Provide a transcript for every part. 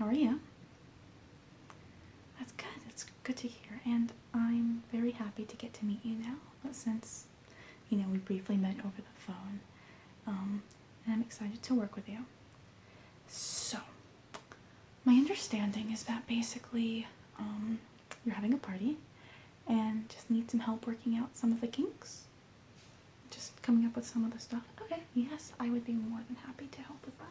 How are you? That's good. It's good to hear. And I'm very happy to get to meet you now, since, we briefly met over the phone. And I'm excited to work with you. So, my understanding is that basically, you're having a party and just need some help working out some of the kinks. Just coming up with some of the stuff. Okay, yes, I would be more than happy to help with that.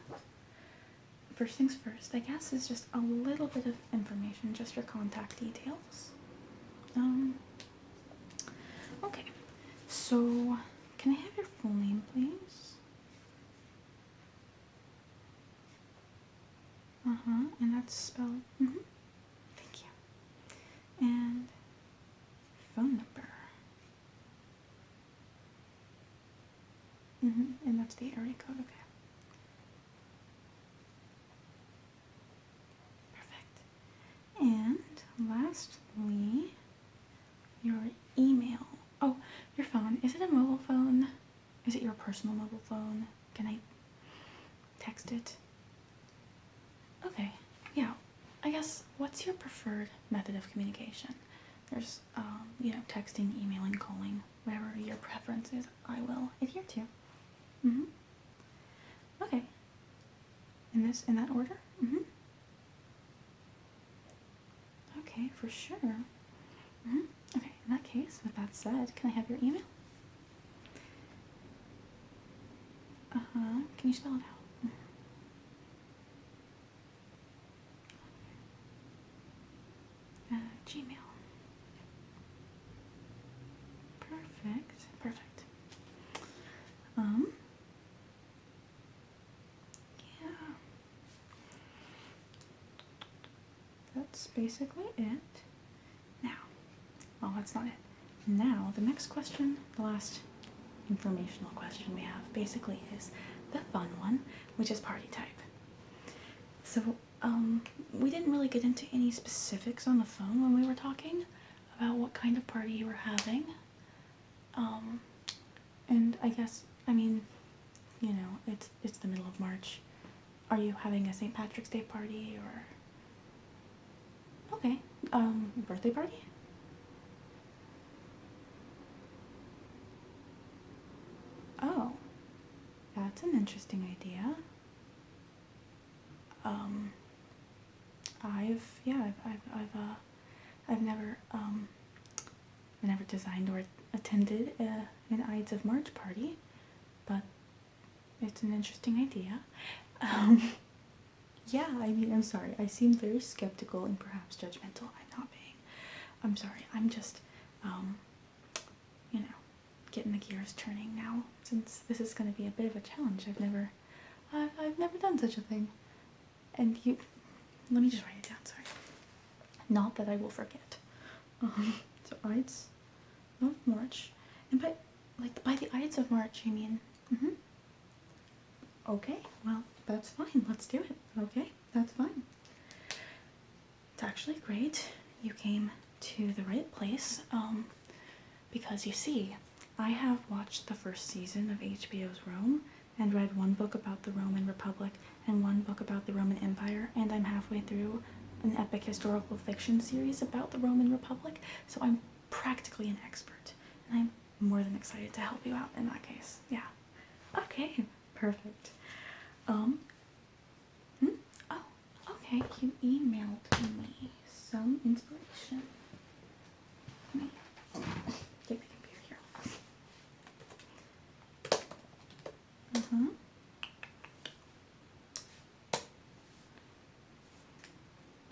First things first, I guess, is just a little bit of information, just your contact details. Okay, so can I have your full name, please? And that's spelled, thank you. And phone number. And that's the area code, okay. Perfect. And lastly, your email. Oh, your phone. Is it a mobile phone? Is it your personal mobile phone? Can I text it? Okay, yeah. I guess, what's your preferred method of communication? There's, texting, emailing, calling, whatever your preference is, I will adhere to. Okay. In that order? Okay, for sure. Okay, in that case, with that said, can I have your email? Can you spell it out? Gmail. Perfect. Yeah. That's basically it. Now, well, that's not it. Now, the next question, the last informational question we have, basically is the fun one, which is party type. So, we didn't really get into any specifics on the phone when we were talking about what kind of party you were having. And I guess, it's the middle of March. Are you having a St. Patrick's Day party, or... Okay, birthday party? Oh, that's an interesting idea. I've never designed or attended an Ides of March party, but it's an interesting idea. Yeah, I'm sorry. I seem very skeptical and perhaps judgmental. I'm sorry. I'm just, getting the gears turning now, since this is going to be a bit of a challenge. I've never done such a thing. And let me just write it down, sorry. Not that I will forget. So Ides of March. And by the Ides of March, you mean, Okay, well, that's fine. Let's do it. Okay, that's fine. It's actually great you came to the right place, because you see, I have watched the first season of HBO's Rome and read one book about the Roman Republic and one book about the Roman Empire, and I'm halfway through an epic historical fiction series about the Roman Republic, so I'm practically an expert, and I'm more than excited to help you out in that case. Yeah. Okay, perfect. Oh, okay, you emailed me some inspiration. Let me get my computer here.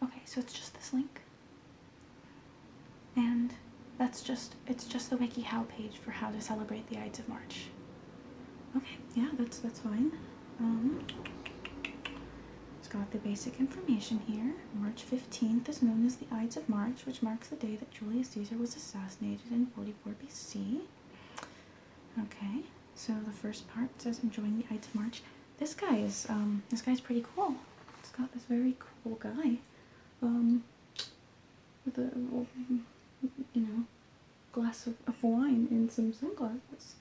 Okay, so it's just this link. And it's just the WikiHow page for how to celebrate the Ides of March. Okay, yeah, that's fine. It's got the basic information here. March 15th is known as the Ides of March, which marks the day that Julius Caesar was assassinated in 44 BC. Okay, so the first part says enjoying the Ides of March. This guy's pretty cool. It's got this very cool guy, with a, glass of wine and some sunglasses.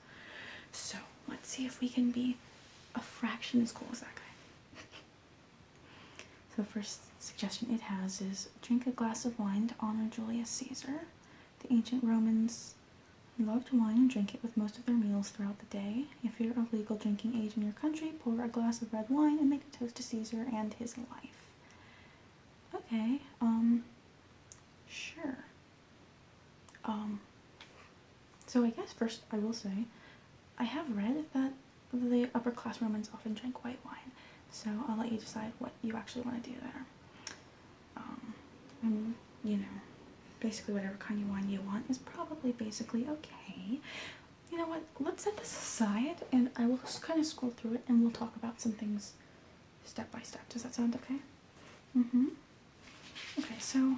So, let's see if we can be a fraction as cool as that guy. So the first suggestion it has is drink a glass of wine to honor Julius Caesar. The ancient Romans loved wine and drank it with most of their meals throughout the day. If you're of legal drinking age in your country, pour a glass of red wine and make a toast to Caesar and his life. Okay, sure. So I guess first I will say, I have read that the upper class Romans often drank white wine, so I'll let you decide what you actually want to do there. And, you know, basically whatever kind of wine you want is probably basically okay. You know what, let's set this aside and I will just kind of scroll through it and we'll talk about some things step by step. Does that sound okay? Okay, so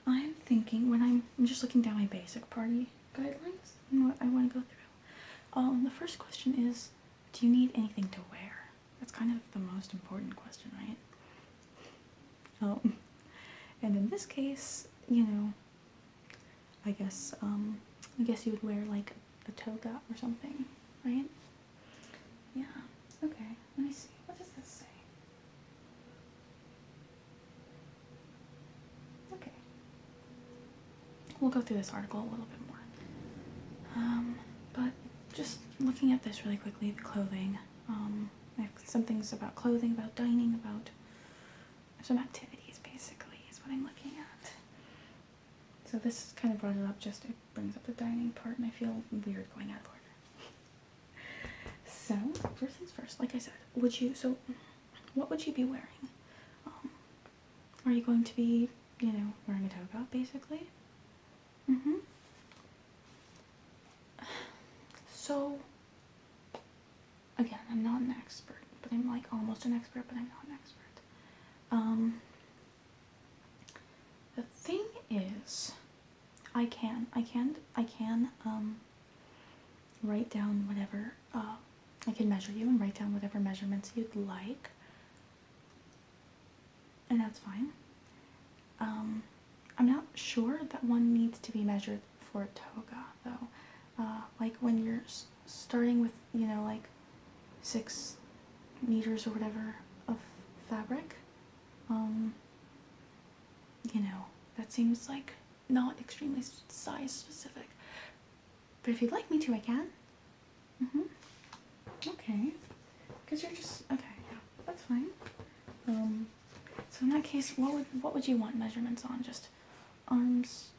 I'm thinking when I'm just looking down my basic party guidelines and what I want to go through. The first question is, do you need anything to wear? That's kind of the most important question, right? And in this case, you know, I guess you would wear like a toga or something, right? Yeah. Okay. Let me see. What does this say? Okay. We'll go through this article a little bit more. But just looking at this really quickly, the clothing. I have some things about clothing, about dining, about some activities, basically, is what I'm looking at. So this kind of brought it up, just it brings up the dining part, and I feel weird going out of order. So, first things first, like I said, what would you be wearing? Are you going to be, you know, wearing a toga, basically? So, again, I'm not an expert, but I'm like almost an expert, but I'm not an expert. The thing is, I can write down whatever, I can measure you and write down whatever measurements you'd like, and that's fine. I'm not sure that one needs to be measured for a toga, though. Like when you're starting with, you know, like 6 meters or whatever of fabric, you know, that seems like not extremely size specific. But if you'd like me to, I can. Okay. Because you're just, okay, yeah, that's fine. So in that case, what would you want measurements on? Just arms,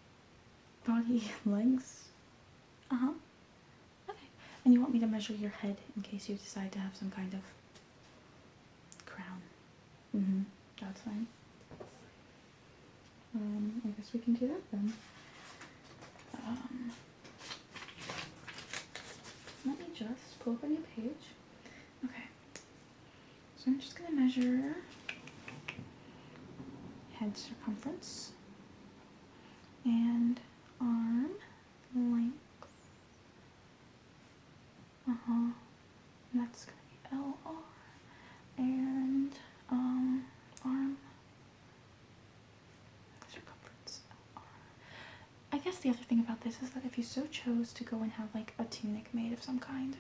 body, legs? Okay. And you want me to measure your head in case you decide to have some kind of crown? That's fine. I guess we can do that then. Let me just pull up a new page. Okay. So I'm just going to measure head circumference and arm length. And that's going to be LR. And arm circumference LR. I guess the other thing about this is that if you so chose to go and have like a tunic made of some kind,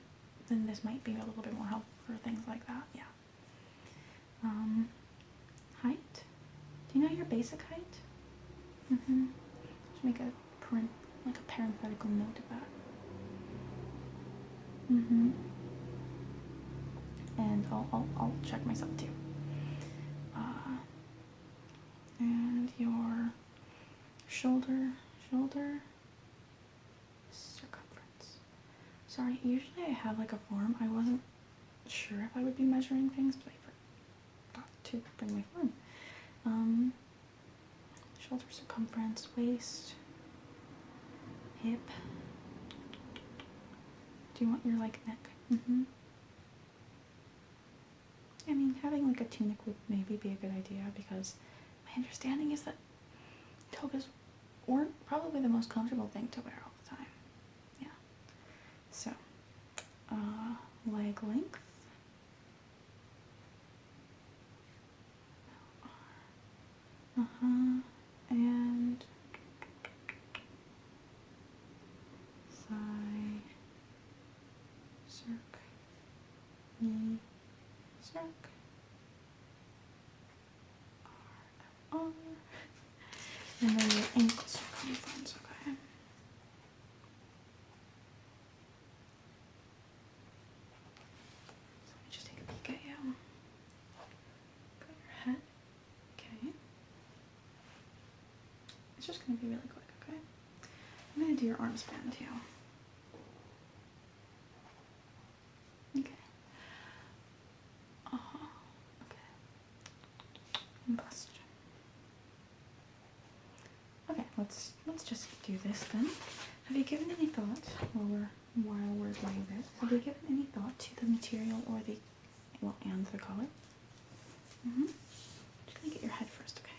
then this might be a little bit more helpful for things like that, yeah. Height? Do you know your basic height? Just make a parenthetical note of that. And I'll check myself too. And your shoulder circumference. Sorry, usually I have like a form. I wasn't sure if I would be measuring things, but I forgot to bring my form. Shoulder circumference, waist, hip. Do you want your like neck? I mean, having like a tunic would maybe be a good idea because my understanding is that togas weren't probably the most comfortable thing to wear all the time. Yeah. So, leg length. And thigh, circ, knee, circ. R, and then your ankle circumference, okay? So let me just take a peek at you. Got your head, okay. It's just gonna be really quick, okay? I'm gonna do your arm span too. Okay. Okay. And bust. Okay, let's just do this then. Have you given any thought while we're doing this? Have you given any thought to the material or the and the color? Just gonna get your head first, okay?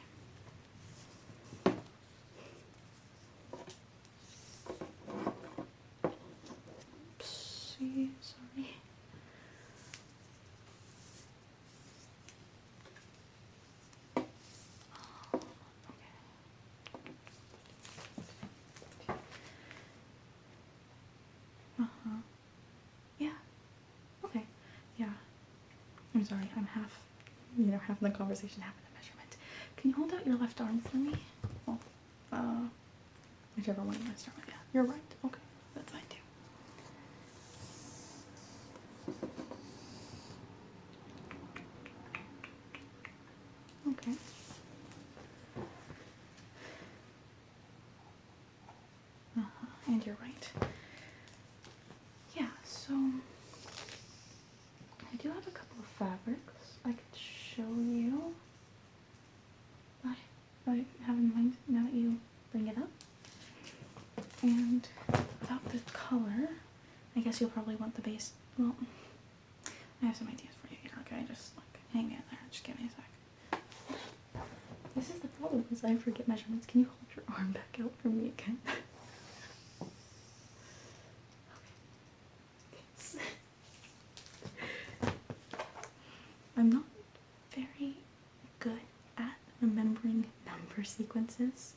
Oopsie, sorry. Yeah. Okay. Yeah. I'm sorry. I'm half the conversation, half the measurement. Can you hold out your left arm for me? Well, whichever one you want to start with. Yeah. You're right. Okay. That's fine too. Okay. And you're right. Yeah, so I do have a couple of fabrics I could show you. But I have in mind now that you bring it up. And without the color, I guess you'll probably want the base. Well, I have some ideas for you here, okay? Just like hang in there. Just give me a sec. This is the problem, is I forget measurements. Can you hold your arm back out for me again? I'm not very good at remembering number sequences.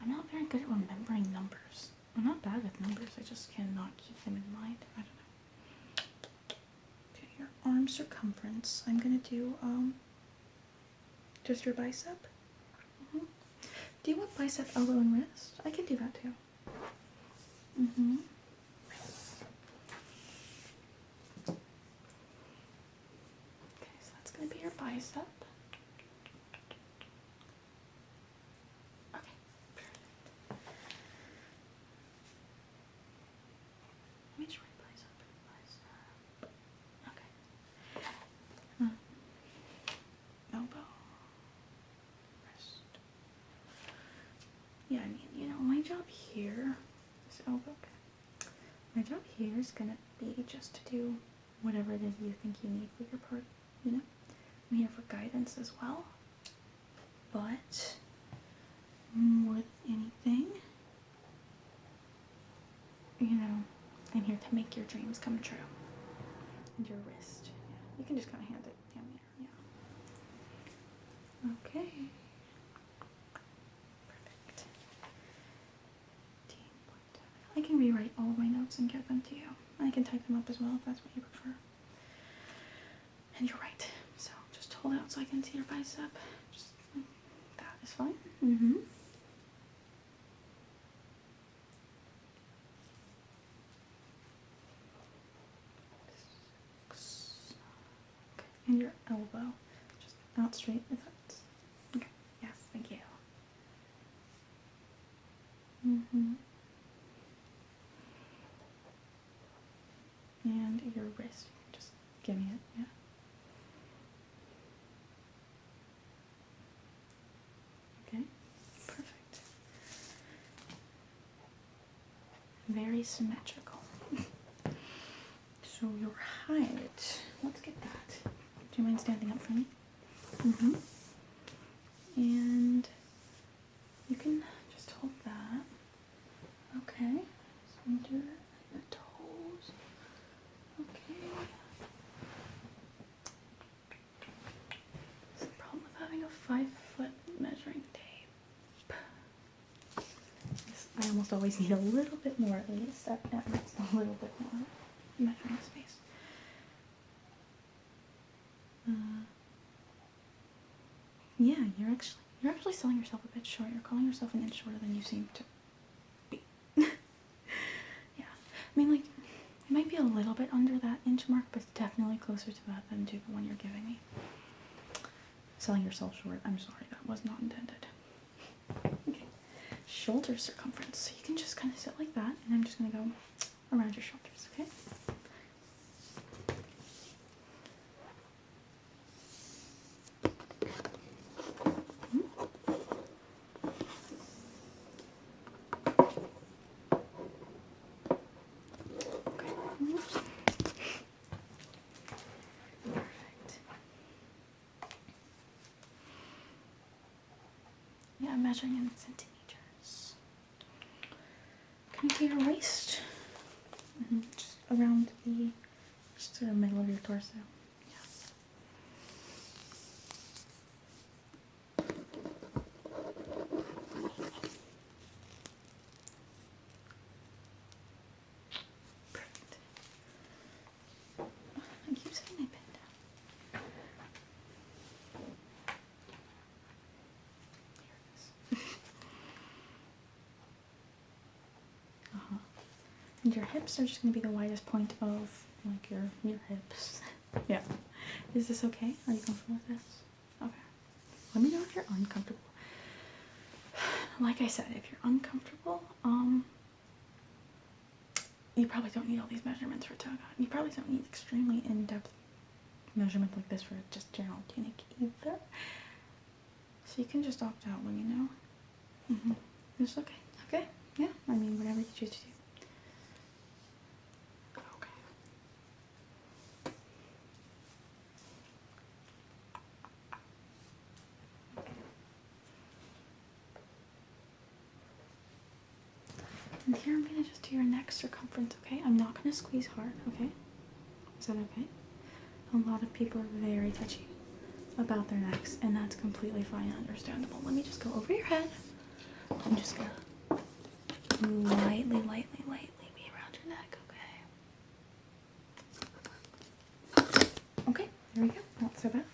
I'm not very good at remembering numbers. I'm not bad with numbers, I just cannot keep them in mind. I don't know. Okay, your arm circumference. I'm gonna do just your bicep. Do you want bicep, elbow, and wrist? I can do that too. Okay, so that's gonna be your bicep. Okay, perfect. Let me try bicep. Okay. Elbow. Wrist. Yeah, I mean, my job here is elbow. Okay. My job here is gonna be just to do whatever it is you think you need for your part, I'm here for guidance as well. But more than anything, I'm here to make your dreams come true. And your wrist. Yeah. You can just kind of hand it down there. Yeah. Okay. Perfect. I can rewrite all of my notes and get them to you. I can type them up as well if that's what you prefer. And you're right. So just hold out so I can see your bicep. Just that is fine. Okay. And your elbow. Just out straight. Is that okay? Yes, thank you. And your wrist. Just give me it, yeah. Okay, perfect. Very symmetrical. So your height, let's get that. Do you mind standing up for me? And you can just hold that. Okay, under the toes. Okay. What's the problem with having a 5-foot measuring tape? I almost always need a little bit more, at least. At least a little bit more measuring space. Yeah, you're actually selling yourself a bit short. You're calling yourself an inch shorter than you seem to be. Yeah. I mean, like, it might be a little bit under that inch mark, but it's definitely closer to that than to the one you're giving me. Selling yourself short. I'm sorry, that was not intended. Okay. Shoulder circumference. So you can just kind of sit like that, and I'm just going to go around your shoulders, okay? Yeah, I'm measuring in centimeters. Can you do your waist? Just around the sort of middle of your torso. Yeah. Perfect. I keep setting my pen down. Here it is. And your hips are just going to be the widest point of like your hips. Yeah. Is this okay? Are you comfortable with this? Okay. Let me know if you're uncomfortable. Like I said, if you're uncomfortable, you probably don't need all these measurements for toga. You probably don't need extremely in-depth measurement like this for just general tunic either. So you can just opt out when you know. It's okay. Okay? Yeah? I mean, whatever you choose to do. Okay. And here I'm going to just do your neck circumference, okay? I'm not going to squeeze hard, okay? Is that okay? A lot of people are very touchy about their necks, and that's completely fine and understandable. Let me just go over your head. I'm just going to lightly be around your neck, okay? Okay, there we go. Not so bad.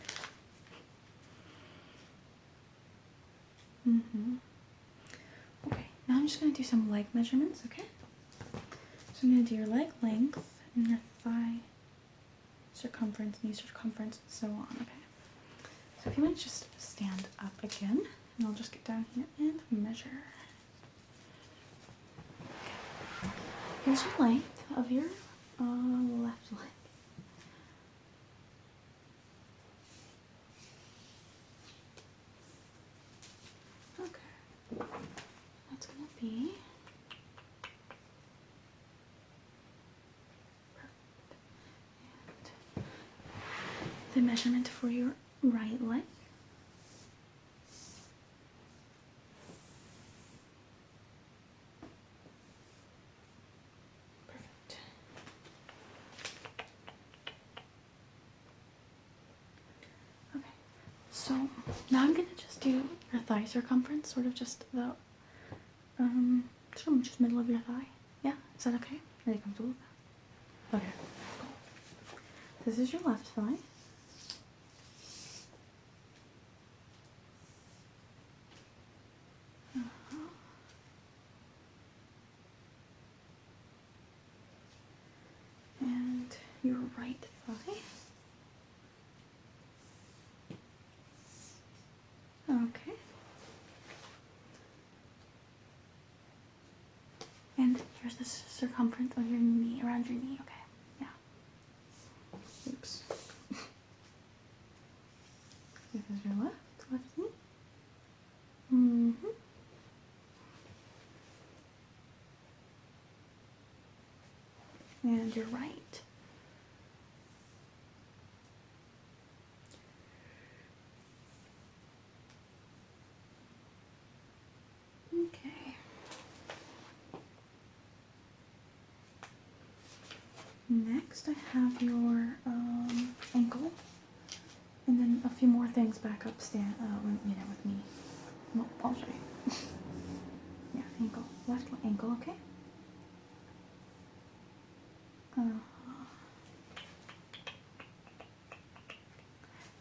Okay, now I'm just going to do some leg measurements, okay? So I'm going to do your leg length and your thigh circumference, knee circumference, and so on, okay? So if you want to just stand up again, and I'll just get down here and measure. Okay. Here's your length of your left leg. Okay. That's going to be the measurement for your right leg. Perfect. Okay, so now I'm going to just do your thigh circumference, sort of just the, sort of just middle of your thigh. Yeah, is that okay? Are you comfortable with that? Okay, cool. This is your left thigh. And your right thigh. Okay. And here's the circumference of your knee, around your knee, okay? Yeah. Oops. This is your left knee. And your right. Okay. Next, I have your ankle, and then a few more things back up, with me. Well, I'll show you. Yeah, ankle, left ankle, okay?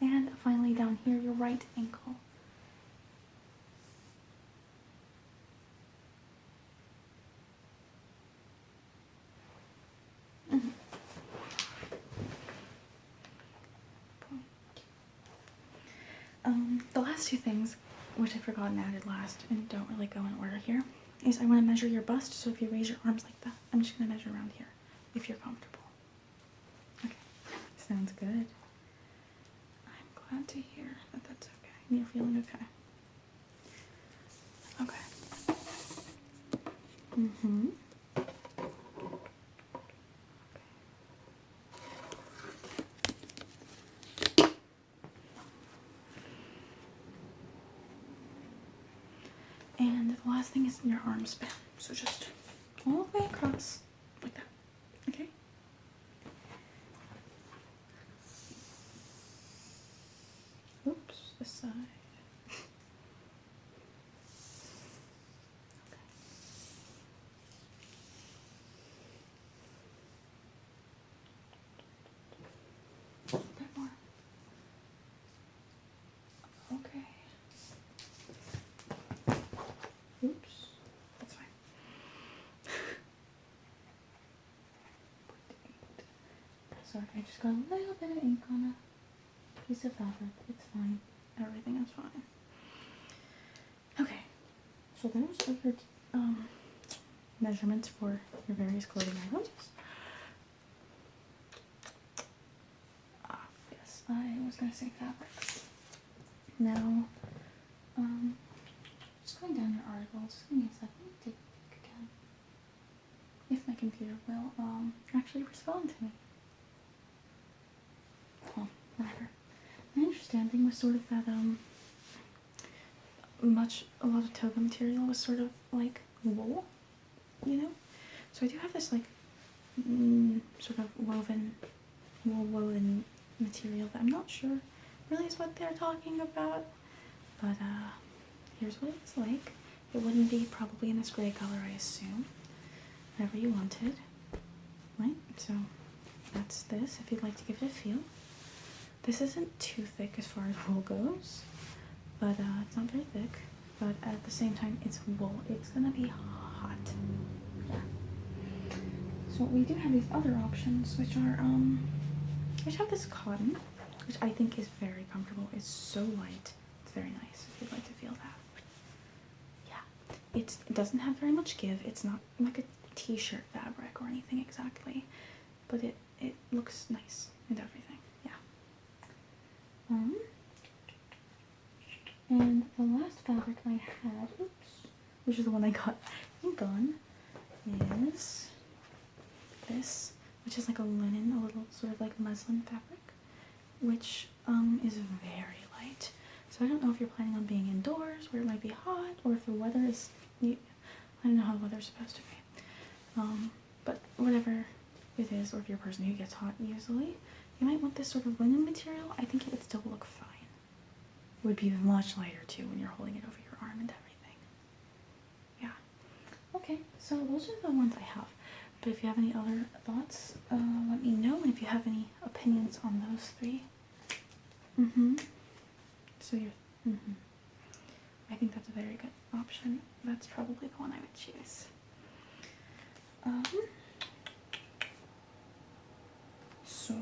And finally down here, your right ankle. last two things, which I forgot and added last and don't really go in order here, is I want to measure your bust. So if you raise your arms like that, I'm just going to measure around here if you're comfortable. Okay, sounds good. I'm glad to hear that that's okay. And you're feeling okay. Okay. Mm-hmm. And the last thing is your arm span. So just all the way across, like that. Okay? Oops, this side. Okay. A bit more. Okay. Oops. That's fine. Sorry, I just got a little bit of ink on a piece of fabric. It's fine. Everything is fine. Okay. So those are your measurements for your various clothing items. Yes, I was going to say fabrics. Now, just going down your article, just give me a second to take a peek again. If my computer will, actually respond to me. Well, whatever. My understanding was sort of that, a lot of toga material was sort of like wool, you know? So I do have this, like, sort of woven material that I'm not sure really is what they're talking about, but here's what it's like. It wouldn't be probably in this gray color, I assume. Whatever you wanted, right? So that's this, if you'd like to give it a feel. This isn't too thick as far as wool goes, but it's not very thick, but at the same time it's wool. It's gonna be hot. Yeah. So we do have these other options, which are which have this cotton, which I think is very comfortable. It's so light. It's very nice if you'd like to feel that. Yeah. It doesn't have very much give. It's not like a t-shirt fabric or anything exactly, but it looks nice and everything. Yeah. And the last fabric I had, which is the one I got ink on, is this, which is like a linen, a little sort of like muslin fabric, which is very light. So I don't know if you're planning on being indoors where it might be hot, or if the weather is, I don't know how the weather's supposed to be. But whatever it is, or if you're a person who gets hot easily, you might want this sort of linen material. I think it would still look fine. It would be much lighter too when you're holding it over your arm and everything. Yeah. Okay, so those are the ones I have. But if you have any other thoughts, let me know. And if you have any opinions on those three. So you're, I think that's a very good option. That's probably the one I would choose. So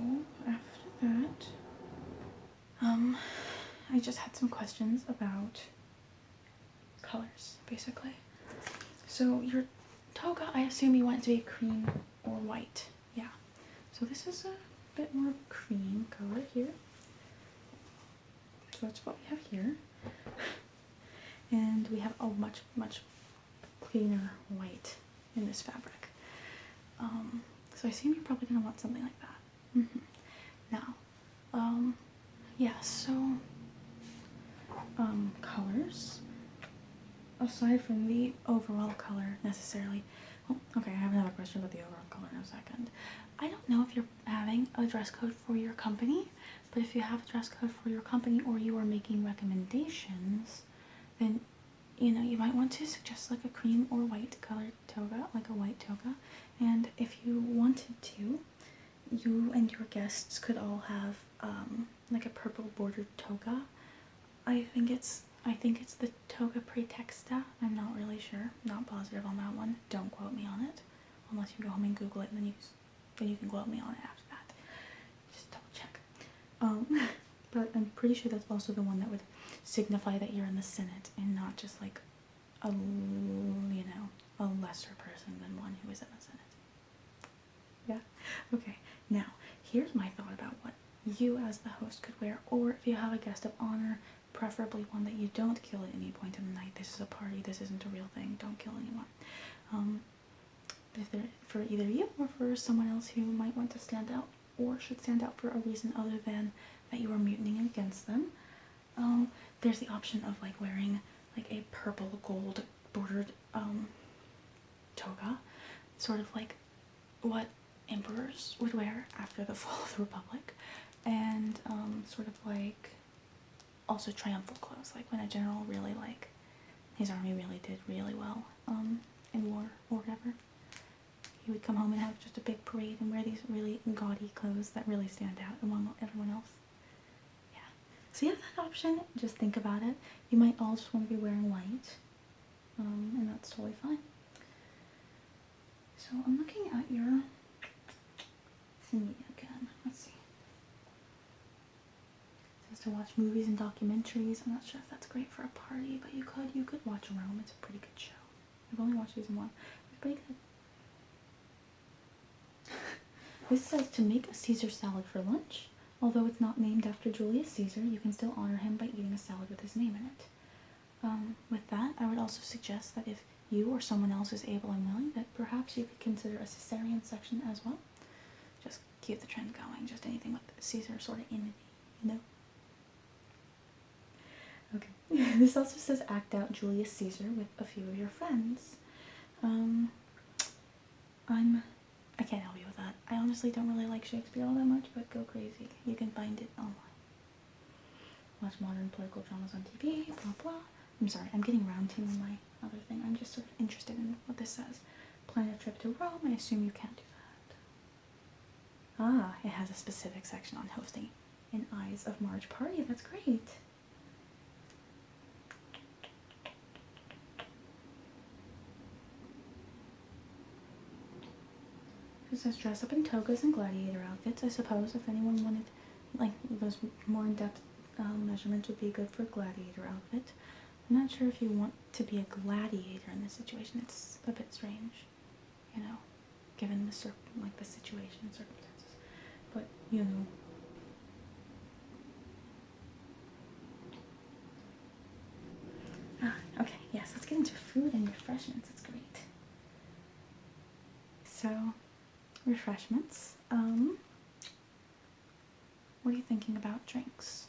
after that, I just had some questions about colors, basically. So your toga, I assume you want it to be cream or white. Yeah. So this is a bit more cream color here. So that's what we have here. And we have a much, much cleaner white in this fabric. So I assume you're probably going to want something like that. Now, yeah, so, colors, aside from the overall color necessarily, well, okay, I have another question about the overall color in a second. I don't know if you're having a dress code for your company, but if you have a dress code for your company or you are making recommendations, then, you know, you might want to suggest like a cream or white colored toga, like a white toga. And if you wanted to, you and your guests could all have like a purple bordered toga. I think it's the toga pretexta. I'm not really sure, not positive on that one. Don't quote me on it, unless you go home and Google it, and then you can quote me on it after that. Just double check. But I'm pretty sure that's also the one that would signify that you're in the Senate and not just like a, you know, a lesser person than one who is in the Senate. Yeah? Okay, now, here's my thought about what you as the host could wear, or if you have a guest of honor, preferably one that you don't kill at any point in the night. This is a party, this isn't a real thing, don't kill anyone. If they're for either you or for someone else who might want to stand out or should stand out for a reason other than that you are mutinying against them, there's the option of like wearing like a purple gold bordered toga, sort of like what emperors would wear after the fall of the Republic, and sort of like also triumphal clothes, like when a general really like his army really did really well in war or whatever. He would come home and have just a big parade and wear these really gaudy clothes that really stand out among everyone else. Yeah. So you have that option. Just think about it. You might all just want to be wearing white, and that's totally fine. So I'm looking at your thingy again. Let's see. It says to watch movies and documentaries. I'm not sure if that's great for a party, but you could watch Rome. It's a pretty good show. I've only watched season 1. It's pretty good. This says to make a Caesar salad for lunch. Although it's not named after Julius Caesar, you can still honor him by eating a salad with his name in it. With that, I would also suggest that if you or someone else is able and willing, that perhaps you could consider a Caesarean section as well. Just keep the trend going, just anything with Caesar sort of in it, you know? Okay. This also says act out Julius Caesar with a few of your friends. I can't help you with that. I honestly don't really like Shakespeare all that much, but go crazy. You can find it online. Watch modern political dramas on TV, blah blah. I'm sorry, I'm getting around to my other thing. I'm just sort of interested in what this says. Plan a trip to Rome. I assume you can't do that. Ah, it has a specific section on hosting an Ides of March party. That's great. It says dress up in togas and gladiator outfits. I suppose if anyone wanted, like, those more in-depth measurements would be good for a gladiator outfit. I'm not sure if you want to be a gladiator in this situation. It's a bit strange, you know, given the situation and circumstances. But, you know. Okay, yes, let's get into food and refreshments. It's great. So, refreshments. What are you thinking about drinks?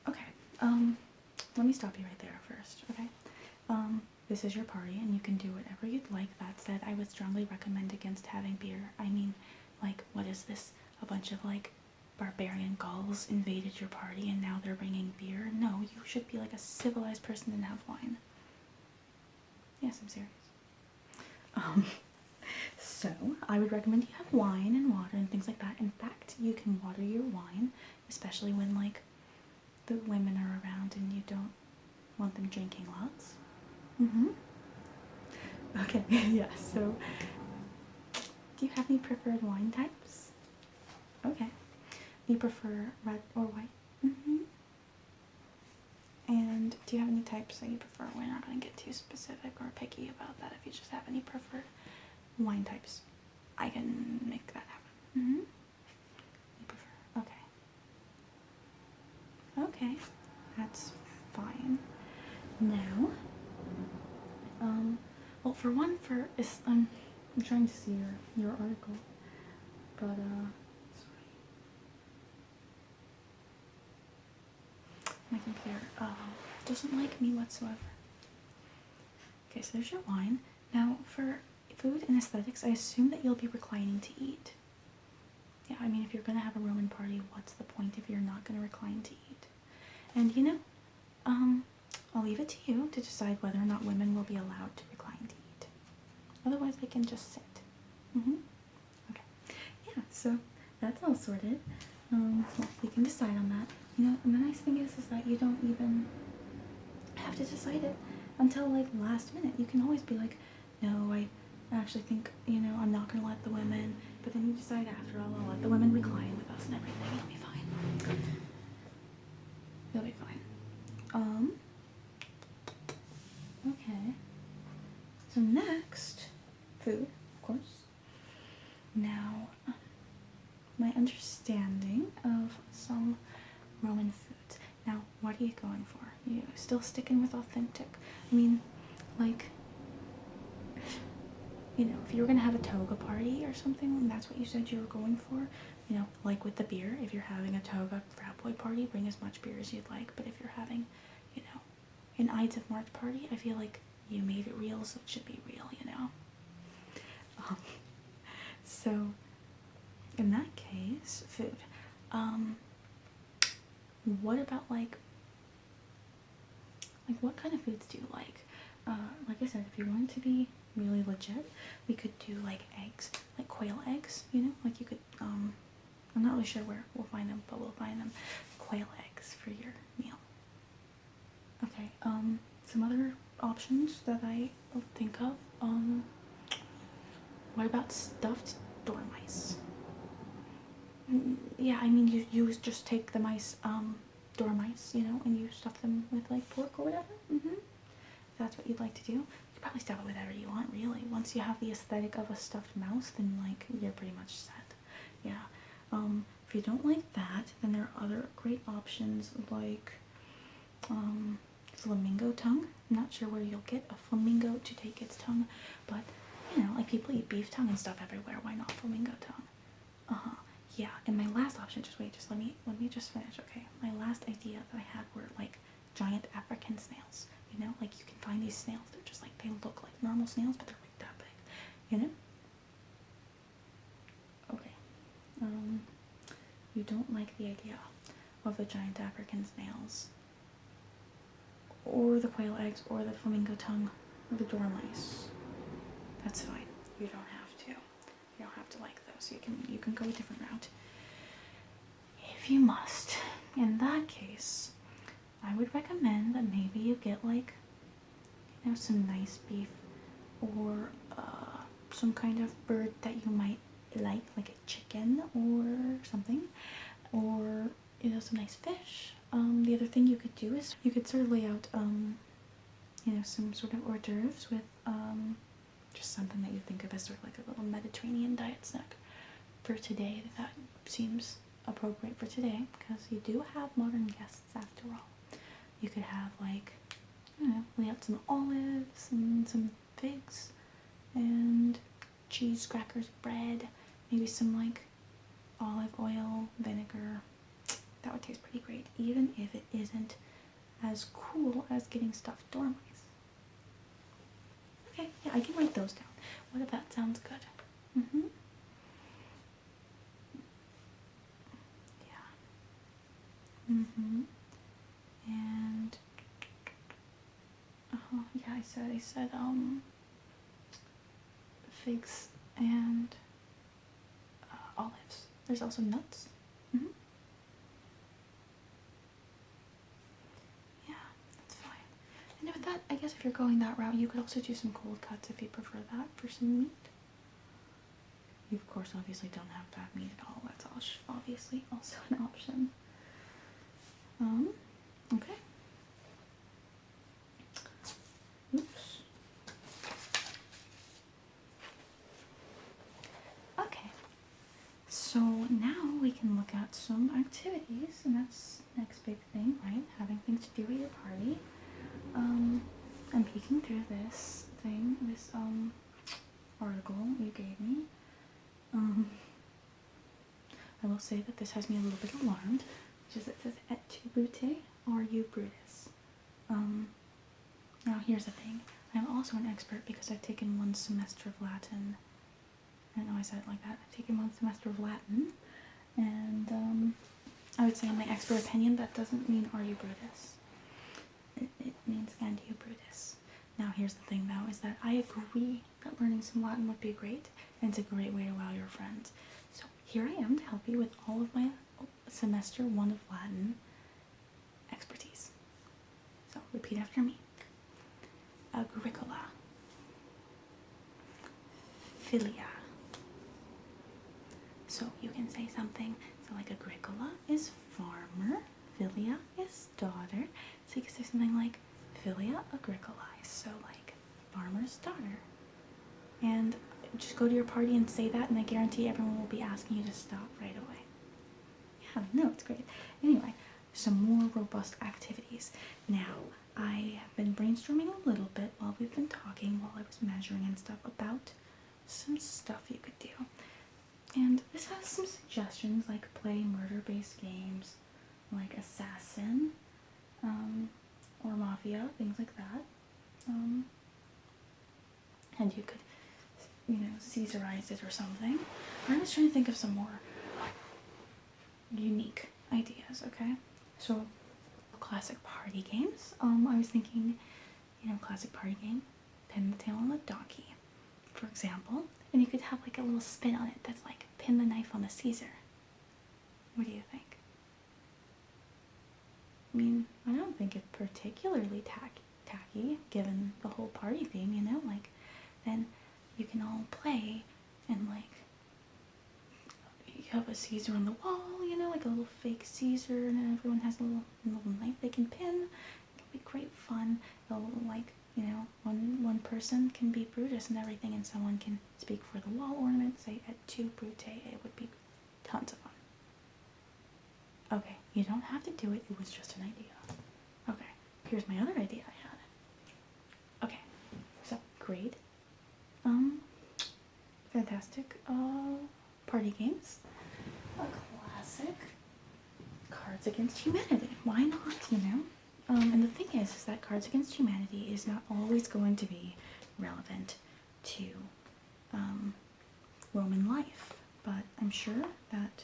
Okay, let me stop you right there first, okay? This is your party and you can do whatever you'd like. That said, I would strongly recommend against having beer. I mean, like, what is this? A bunch of, like, barbarian Gauls invaded your party and now they're bringing beer? No, you should be like a civilized person and have wine. Yes, I'm serious. So, I would recommend you have wine and water and things like that. In fact, you can water your wine, especially when, like, the women are around and you don't want them drinking lots. Okay, yeah, so, do you have any preferred wine types? Okay. Do you prefer red or white? And do you have any types that you prefer? We're not going to get too specific or picky about that. If you just have any preferred wine types, I can make that happen. You prefer? Okay. Okay, that's fine. Now, well, I'm trying to see your article, but sorry, my computer doesn't like me whatsoever. Okay, so there's your wine. Now, for food and aesthetics, I assume that you'll be reclining to eat. Yeah, I mean, if you're going to have a Roman party, what's the point if you're not going to recline to eat? And, you know, I'll leave it to you to decide whether or not women will be allowed to recline to eat. Otherwise, they can just sit. Okay. Yeah, so that's all sorted. Well, you can decide on that. You know, and the nice thing is that you don't even have to decide it until, like, last minute. You can always be like, no, I actually think, you know, I'm not going to let the women, but then you decide after all, I'll let the women recline with us and everything. It'll be fine. You'll be fine. Okay. So next, food, of course. Now, my understanding of some Roman foods. Now, what are you going for? You still sticking with authentic? I mean, like, you know, if you were gonna have a toga party or something, and that's what you said you were going for, you know, like with the beer, if you're having a toga frat boy party, bring as much beer as you'd like. But if you're having, you know, an Ides of March party, I feel like you made it real, so it should be real, you know. So, in that case, food. What about like what kind of foods do you like? Like I said, if you want to be really legit, we could do like eggs, like quail eggs, you know, like you could, I'm not really sure where we'll find them, but we'll find them. Quail eggs for your meal. Okay, some other options that I think of, what about stuffed dormice? Yeah, I mean, you just take the mice, dormice, you know, and you stuff them with like pork or whatever. If that's what you'd like to do, you could probably stuff it with whatever you want, really. Once you have the aesthetic of a stuffed mouse, then like you're pretty much set. Yeah. If you don't like that, then there are other great options like flamingo tongue. I'm not sure where you'll get a flamingo to take its tongue, but you know, like people eat beef tongue and stuff everywhere. Why not flamingo tongue? Yeah, and my last option, just wait, just let me just finish, okay? My last idea that I had were like giant African snails. You know, like you can find these snails, they're just like, they look like normal snails, but they're like that big, you know? Okay. You don't like the idea of the giant African snails, or the quail eggs, or the flamingo tongue, or the dormice. That's fine. You don't have to. You don't have to like those. You can go a different route if you must. In that case, I would recommend that maybe you get like, you know, some nice beef, or some kind of bird that you might like a chicken or something, or you know, some nice fish. The other thing you could do is you could sort of lay out, you know, some sort of hors d'oeuvres with just something that you think of as sort of like a little Mediterranean diet snack for today. That seems appropriate for today because you do have modern guests after all. You could have like, I don't know, lay out some olives and some figs and cheese, crackers, bread, maybe some like olive oil, vinegar. That would taste pretty great, even if it isn't as cool as getting stuffed dormice. Okay, yeah, I can write those down. What if that sounds good? Yeah. And yeah, I said figs and olives. There's also nuts. Yeah, that's fine. And with that, I guess if you're going that route, you could also do some cold cuts if you prefer that for some meat. You, of course, obviously don't have bad meat at all. That's obviously also an option. Okay. Oops. Okay. So now we can look at some activities, and that's the next big thing, right? Having things to do at your party. I'm peeking through this thing, this article you gave me. I will say that this has me a little bit alarmed, which is it says, et tu Brute, are you Brutus? Now here's the thing, I'm also an expert because I've taken 1 semester of Latin. I don't know I said it like that. I've taken 1 semester of Latin, and I would say in my expert opinion, that doesn't mean are you Brutus. It means and you Brutus. Now here's the thing though, is that I agree that learning some Latin would be great, and it's a great way to wow your friends. So here I am to help you with all of my semester 1 of Latin expertise. So repeat after me. Agricola. Filia. So you can say something, so like Agricola is farmer, Philia is daughter. So you could say something like Philia agricolae, so like farmer's daughter. And just go to your party and say that, and I guarantee everyone will be asking you to stop right away. Yeah, no, it's great. Anyway, some more robust activities. Now, I have been brainstorming a little bit while we've been talking, while I was measuring and stuff, about some stuff you could do. And this has some suggestions, like play murder-based games, like Assassin, or Mafia, things like that. And you could, Caesarize it or something. I was trying to think of some more unique ideas, okay? So, classic party games. I was thinking, classic party game, pin the tail on the donkey, for example. And you could have like a little spin on it that's like pin the knife on the Caesar. What do you think? I mean, I don't think it's particularly tacky, given the whole party theme, like, then you can all play and like, you have a Caesar on the wall, like a little fake Caesar, and then everyone has a little knife they can pin. It'll be great fun. They'll like, one person can be Brutus and everything, and someone can speak for the wall ornament, say et tu, Brute. It would be tons of fun. Okay, you don't have to do it. It was just an idea. Okay, here's my other idea I had. Okay, so great, fantastic, party games. A classic, Cards Against Humanity. Why not, And the thing is that Cards Against Humanity is not always going to be relevant to Roman life, but I'm sure that,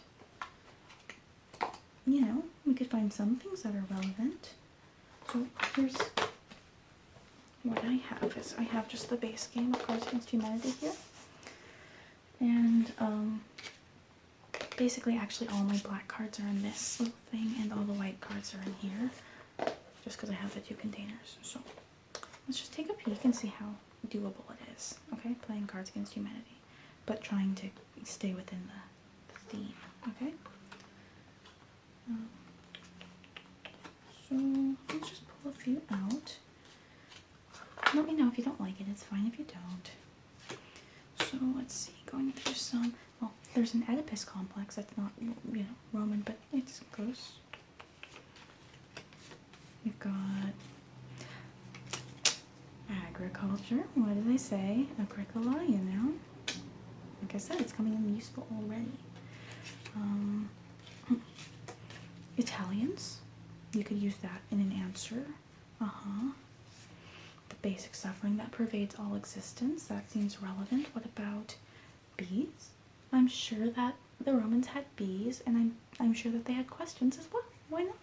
we could find some things that are relevant. So here's what I have. I have just the base game of Cards Against Humanity here, and basically actually all my black cards are in this little thing, and all the white cards are in here, just because I have the two containers. So let's just take a peek and see how doable it is, okay? Playing Cards Against Humanity, but trying to stay within the theme, okay? So let's just pull a few out. Let me know if you don't like it. It's fine if you don't. So let's see, going through some. Well, there's an Oedipus complex that's not, Roman, but it's close. We've got agriculture. What do they say? Agricola, Like I said, it's coming in useful already. Italians. You could use that in an answer. The basic suffering that pervades all existence. That seems relevant. What about bees? I'm sure that the Romans had bees, and I'm sure that they had questions as well. Why not,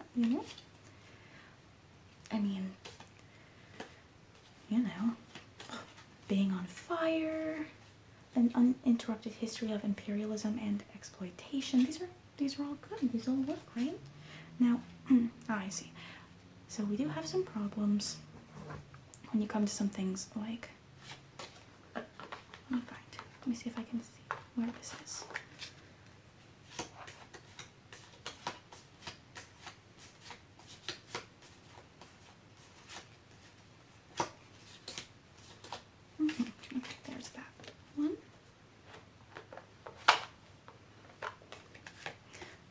I mean, being on fire, an uninterrupted history of imperialism and exploitation. These are all good. These all work, right? Now, I see. So we do have some problems when you come to some things like, let me see if I can see where this is. Okay, there's that one.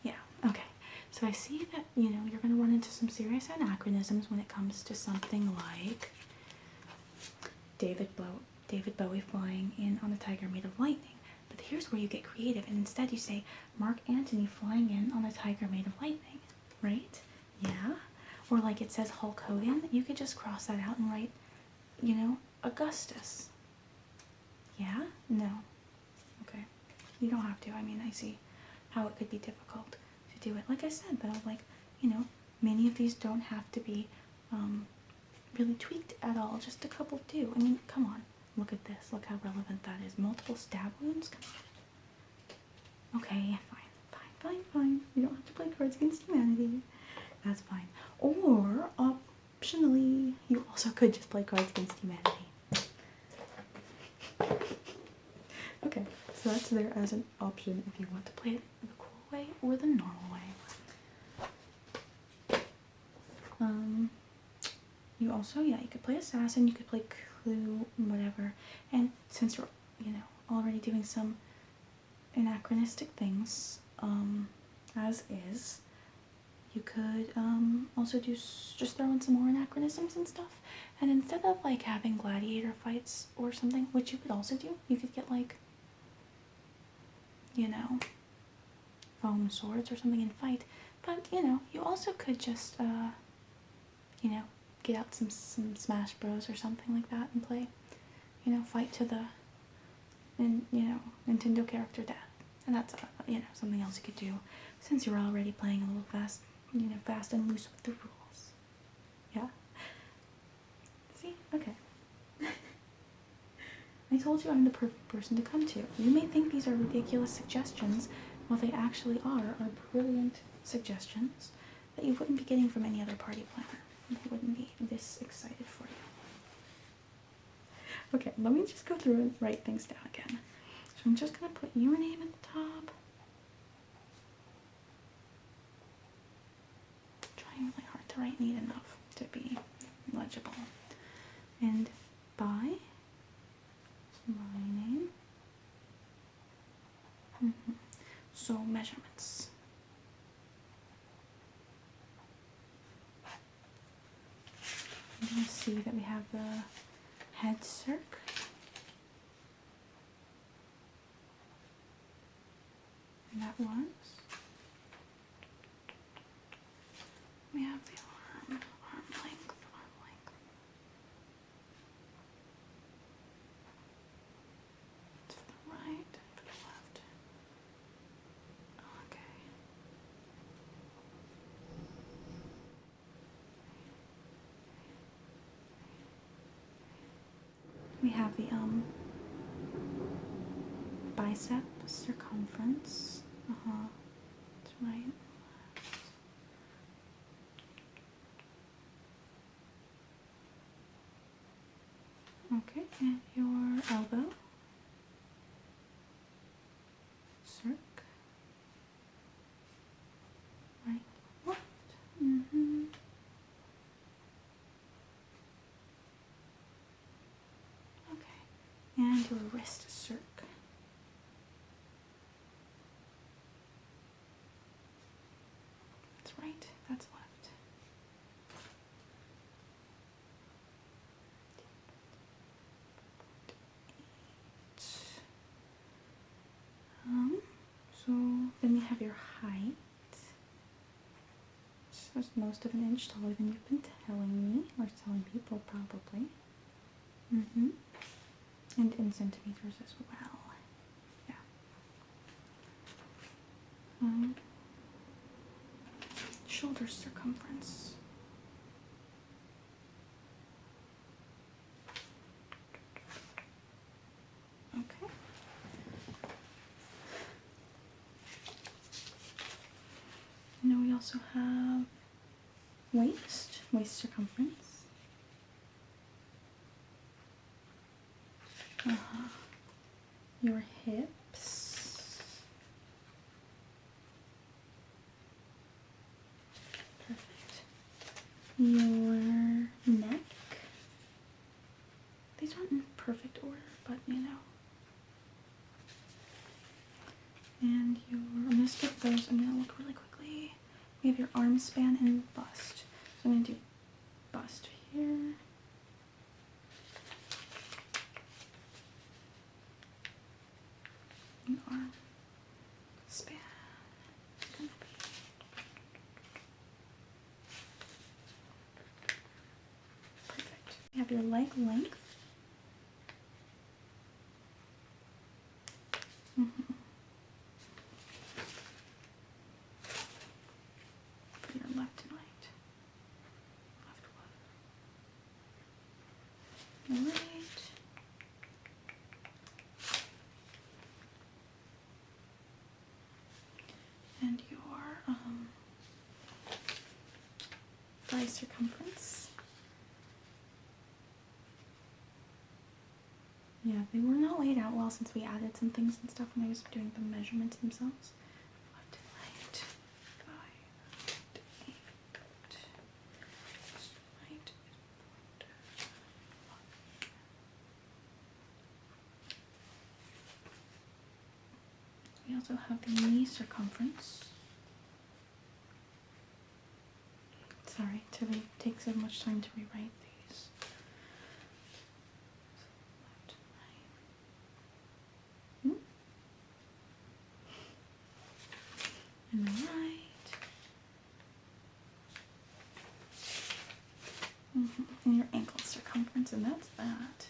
Yeah, okay. So I see that, you're going to run into some serious anachronisms when it comes to something like David Bowie flying in on a tiger made of lightning. But here's where you get creative, and instead you say Mark Antony flying in on a tiger made of lightning, right? Yeah? Or like it says Hulk Hogan, you could just cross that out and write, Augustus. Yeah? No. Okay. You don't have to. I mean, I see how it could be difficult to do it. Like I said, though, like, many of these don't have to be really tweaked at all. Just a couple do. I mean, come on. Look at this. Look how relevant that is. Multiple stab wounds? Come on. Okay, fine. You don't have to play Cards Against Humanity. That's fine. Or, optionally, you also could just play Cards Against Humanity. Okay, so that's there as an option if you want to play it the cool way or the normal way. also, yeah, you could play assassin, you could play clue, whatever. And since you're, already doing some anachronistic things, as is, you could also just throw in some more anachronisms and stuff. And instead of like having gladiator fights or something, which you could also do, you could get like, foam swords or something and fight. But you also could just get out some Smash Bros or something like that and play, fight to the Nintendo character death. And that's something else you could do since you're already playing a little fast and loose with the rules. Yeah. See? Okay. I told you I'm the perfect person to come to. You may think these are ridiculous suggestions, while they actually are brilliant suggestions that you wouldn't be getting from any other party planner. They wouldn't be this excited for you. Okay, let me just go through and write things down again. So I'm just going to put your name at the top. Trying really hard to write neat enough to be legible. And by my name. So measurements. I'm going to see that we have the head circ. And that was. We have the arm length. It's for the right, for the left. Okay. We have the bicep circumference. That's right. Okay, and your elbow. Circ. Right, left. Okay, and your wrist circ. That's right, that's left. So then we have your height. So it's most of an inch taller than you've been telling me, or telling people probably. And in centimeters as well. Yeah. Shoulder circumference. Okay. And then we also have waist circumference. Your hips. Perfect. Your neck. These aren't in perfect order, but And I'm going to skip those. I'm going to look really quickly. We have your arm span and bust. So I'm going to do bust here. And arm span. It's going to be perfect. We have your leg length. For your left and right. Left one. Right. And your thigh circumference. Yeah, they were not laid out well since we added some things and stuff when I was doing the measurements themselves. Left and right. Thigh, left, 8. Right. also have the knee circumference. Sorry to take so much time to rewrite these. Left, right. And right. And your ankle circumference, and that's that.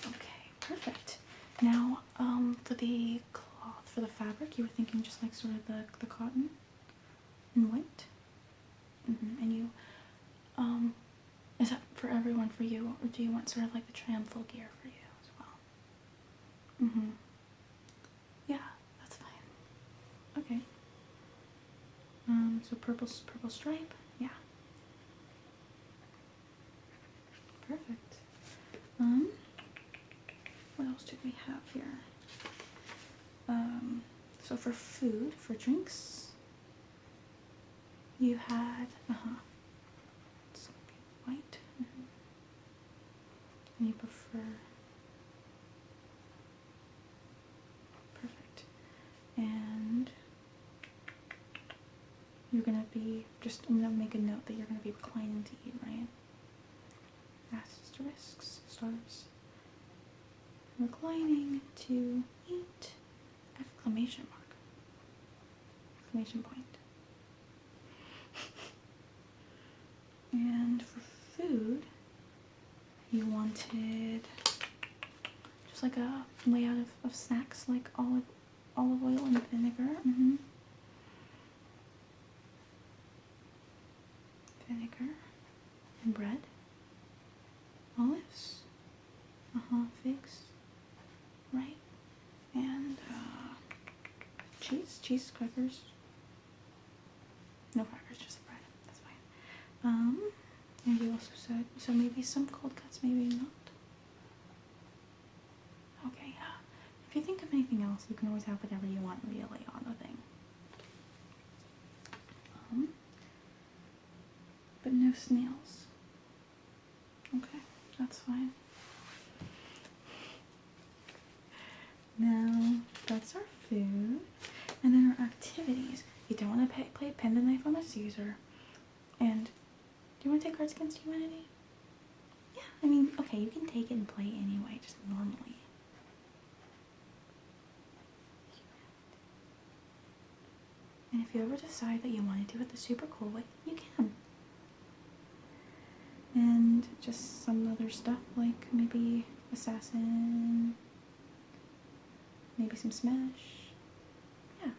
Okay, perfect. Now, for the cloth, for the fabric, you were thinking just like sort of the cotton and white? And you, is that for everyone for you, or do you want sort of like the triumphal gear for you as well? Yeah, that's fine. Okay. So purple stripe, yeah. Perfect. What else do we have here? So for food, for drinks, you had, it's white. And you prefer, perfect. And you're gonna be, I'm gonna make a note that you're gonna be reclining to eat, right? Asterisks, stars. Reclining to eat, exclamation mark. Exclamation point. And for food, you wanted just like a layout of snacks, like olive oil and vinegar. Vinegar and bread. Olives. Figs. Right. And cheese, crackers. No crackers, just the bread. That's fine. And you also said, so maybe some cold cuts, maybe not. Okay, yeah. If you think of anything else, you can always have whatever you want really on the thing. But no snails. Okay, that's fine. Now, that's our food. And then our activities. You don't want to play pen the knife on the Caesar. And do you want to take Cards Against Humanity? Yeah, I mean, okay, you can take it and play anyway, just normally. And if you ever decide that you want to do it the super cool way, you can. And just some other stuff, like maybe Assassin, maybe some Smash. Yeah.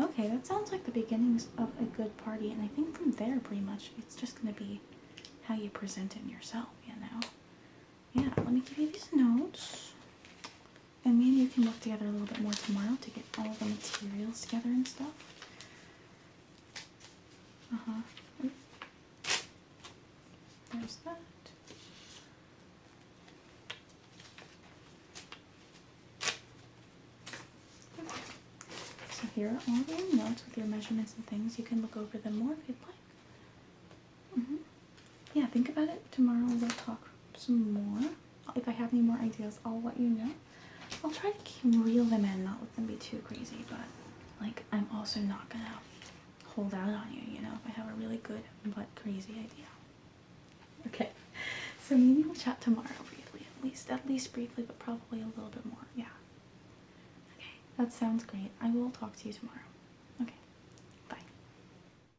Okay, that sounds like the beginnings of a good party, and I think from there, pretty much, it's just going to be how you present it yourself, you know? Yeah, let me give you these notes. And me and you can work together a little bit more tomorrow to get all the materials together and stuff. There's that. Okay. So here are all the notes with your measurements and things. You can look over them more if you'd like. Yeah, think about it. Tomorrow we'll talk some more. If I have any more ideas, I'll let you know. I'll try to reel them in, not let them be too crazy, but like I'm also not gonna hold out on you, you know, if I have a really good but crazy idea. Okay, so maybe we'll chat tomorrow briefly, at least briefly, but probably a little bit more, yeah. Okay, that sounds great. I will talk to you tomorrow.